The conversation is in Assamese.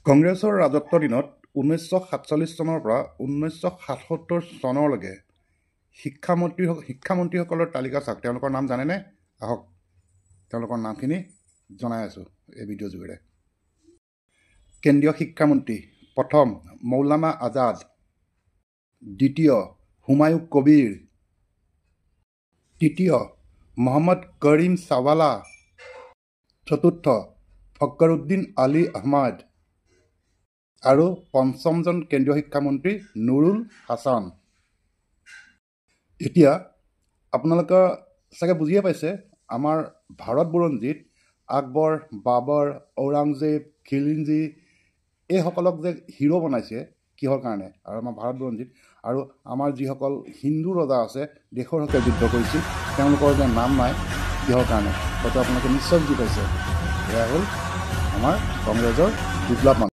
কংগ্ৰেছৰ ৰাজত্বৰ দিনত 1947 চনৰ পৰা 1977 চনলৈকে শিক্ষামন্ত্ৰীসকলৰ তালিকা চাওক। তেওঁলোকৰ নাম জানেনে? আহক তেওঁলোকৰ নামখিনি জনাই আছোঁ এই ভিডিঅ' যোগেৰে। কেন্দ্ৰীয় শিক্ষামন্ত্ৰী: প্ৰথম মৌলানা আজাদ, দ্বিতীয় হুমায়ুন কবিৰ, তৃতীয় মহম্মদ কৰিম চাৱালা, চতুৰ্থ ফখৰুদ্দিন আলী আহমদ আৰু পঞ্চমজন কেন্দ্ৰীয় শিক্ষামন্ত্ৰী নুৰুল হাছান। এতিয়া আপোনালোকে চাগে বুজিয়ে পাইছে আমাৰ ভাৰত বুৰঞ্জীত আকবৰ, বাবৰ, ঔৰংজেব, খিলঞ্জী এইসকলক যে হিৰো বনাইছে কিহৰ কাৰণে, আৰু আমাৰ ভাৰত বুৰঞ্জীত আৰু আমাৰ যিসকল হিন্দু ৰজা আছে দেশৰ হকে যুদ্ধ কৰিছিল তেওঁলোকৰ যে নাম নাই কিহৰ কাৰণে, হয়তো আপোনালোকে নিশ্চয় বুজি পাইছে। এয়া হ'ল আমাৰ কংগ্ৰেছৰ বিপ্লৱ।